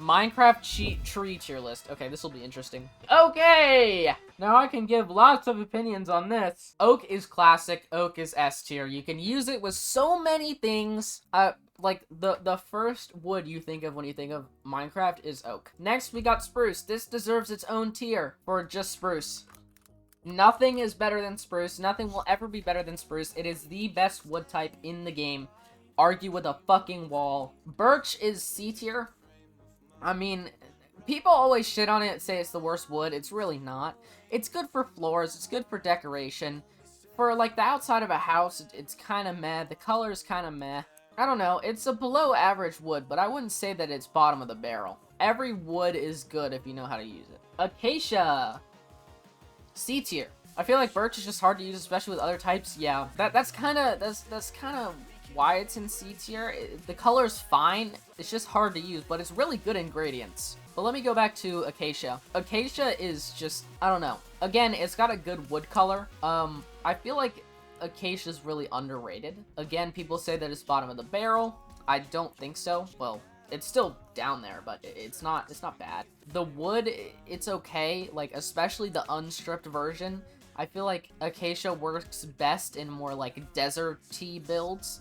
Minecraft cheat tree tier list. Okay, this will be interesting. Okay! Now I can give lots of opinions on this. Oak is classic. Oak is S tier. You can use it with so many things. Like, the first wood you think of when you think of Minecraft is oak. Next, we got spruce. This deserves its own tier for just spruce. Nothing is better than spruce. Nothing will ever be better than spruce. It is the best wood type in the game. Argue with a fucking wall. Birch is C tier. I mean, people always shit on it, say it's the worst wood. It's really not. It's good for floors. It's good for decoration. For, like, the outside of a house, it's kind of meh. The color is kind of meh. I don't know. It's a below average wood, but I wouldn't say that it's bottom of the barrel. Every wood is good if you know how to use it. Acacia. C tier. I feel like birch is just hard to use, especially with other types. Yeah, that's kind of why it's in C tier. The color's fine. It's just hard to use, but it's really good ingredients. But let me go back to Acacia. Acacia is just, I don't know. Again, it's got a good wood color. I feel like Acacia is really underrated. Again, people say that it's bottom of the barrel. I don't think so. Well, it's still down there, but it's not bad. The wood, it's okay, like, especially the unstripped version. I feel like Acacia works best in more, like, desert-y builds,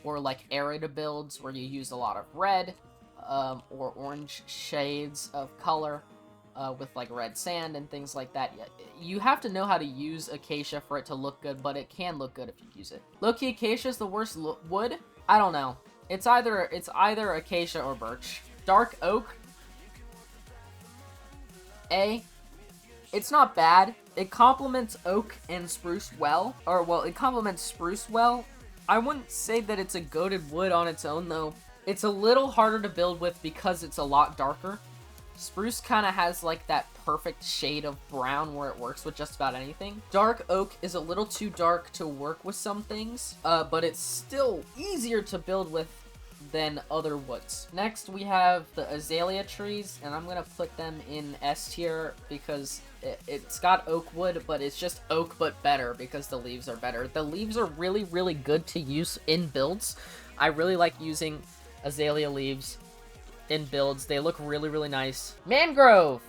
or, like, arid builds where you use a lot of red, or orange shades of color, with, like, red sand and things like that. You have to know how to use Acacia for it to look good, but it can look good if you use it. Low-key, Acacia is the worst wood? I don't know. It's either Acacia or birch. Dark oak. A. It's not bad. It complements oak and spruce well. Or, well, it complements spruce well. I wouldn't say that it's a goated wood on its own, though. It's a little harder to build with because it's a lot darker. Spruce kind of has, like, that perfect shade of brown where it works with just about anything. Dark oak is a little too dark to work with some things, but it's still easier to build with than other woods. Next, we have the azalea trees, and I'm gonna put them in S tier because it's got oak wood, but it's just oak but better because the leaves are better. The leaves are really, really good to use in builds. I really like using azalea leaves in builds. They look really, really nice. Mangrove!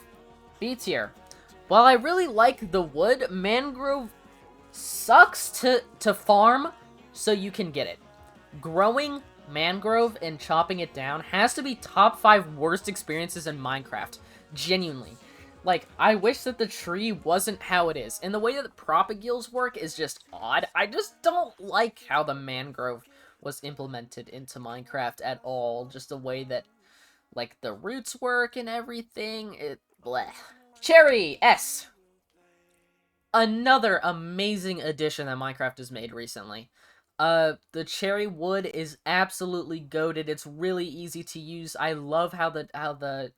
B tier. While I really like the wood, mangrove sucks to farm so you can get it. Growing mangrove and chopping it down has to be top 5 worst experiences in Minecraft. Genuinely. Like, I wish that the tree wasn't how it is. And the way that the propagules work is just odd. I just don't like how the mangrove was implemented into Minecraft at all. Just the way that, like, the roots work and everything. Bleh. Cherry! S. Another amazing addition that Minecraft has made recently. The cherry wood is absolutely goated. It's really easy to use. I love how the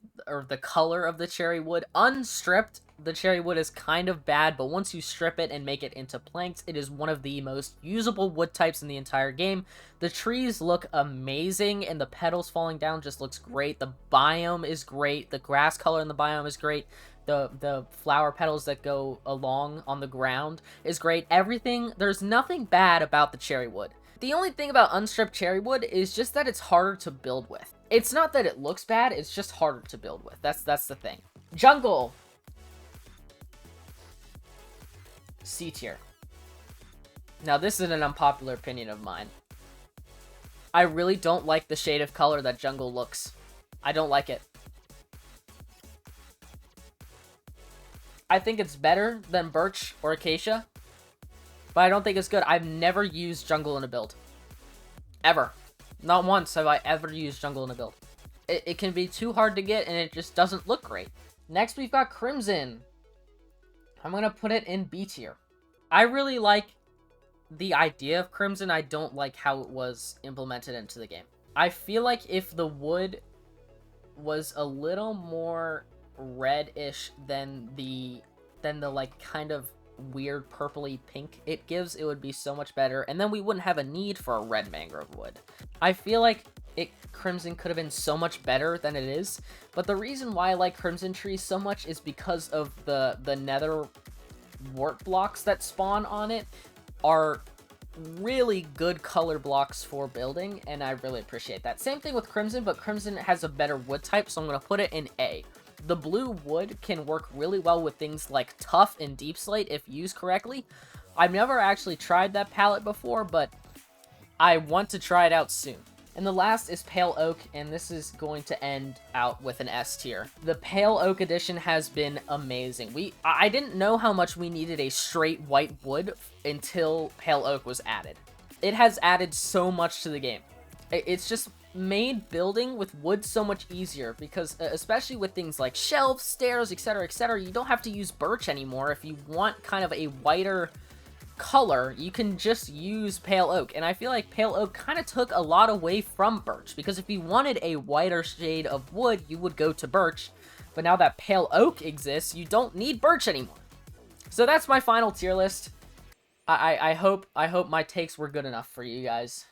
color of the cherry wood. Unstripped, the cherry wood is kind of bad, but once you strip it and make it into planks, it is one of the most usable wood types in the entire game. The trees look amazing, and the petals falling down just looks great. The biome is great. The grass color in the biome is great. The flower petals that go along on the ground is great. Everything, there's nothing bad about the cherry wood. The only thing about unstripped cherry wood is just that it's harder to build with. It's not that it looks bad, it's just harder to build with. That's the thing. Jungle. C tier. Now, this is an unpopular opinion of mine. I really don't like the shade of color that jungle looks. I don't like it. I think it's better than birch or acacia, but I don't think it's good. I've never used jungle in a build. Ever. Not once have I ever used jungle in a build. It can be too hard to get, and it just doesn't look great. Next, we've got crimson. I'm going to put it in B tier. I really like the idea of crimson. I don't like how it was implemented into the game. I feel like if the wood was a little more reddish than the like kind of weird purpley pink it gives, it would be so much better, and then we wouldn't have a need for a red mangrove wood. I feel like crimson could have been so much better than it is, but the reason why I like crimson trees so much is because of the nether wart blocks that spawn on it are really good color blocks for building, and I really appreciate that. Same thing with Crimson, but Crimson has a better wood type, so I'm going to put it in A. The blue wood can work really well with things like Tough and Deep Slate if used correctly. I've never actually tried that palette before, but I want to try it out soon. And the last is Pale Oak, and this is going to end out with an S tier. The Pale Oak edition has been amazing. I didn't know how much we needed a straight white wood until Pale Oak was added. It has added so much to the game. It's just made building with wood so much easier, because especially with things like shelves, stairs, etc., you don't have to use birch anymore. If you want kind of a whiter color, you can just use Pale Oak, and I feel like Pale Oak kind of took a lot away from birch, because if you wanted a whiter shade of wood, you would go to birch, but now that Pale Oak exists, you don't need birch anymore. So that's my final tier list. I hope my takes were good enough for you guys.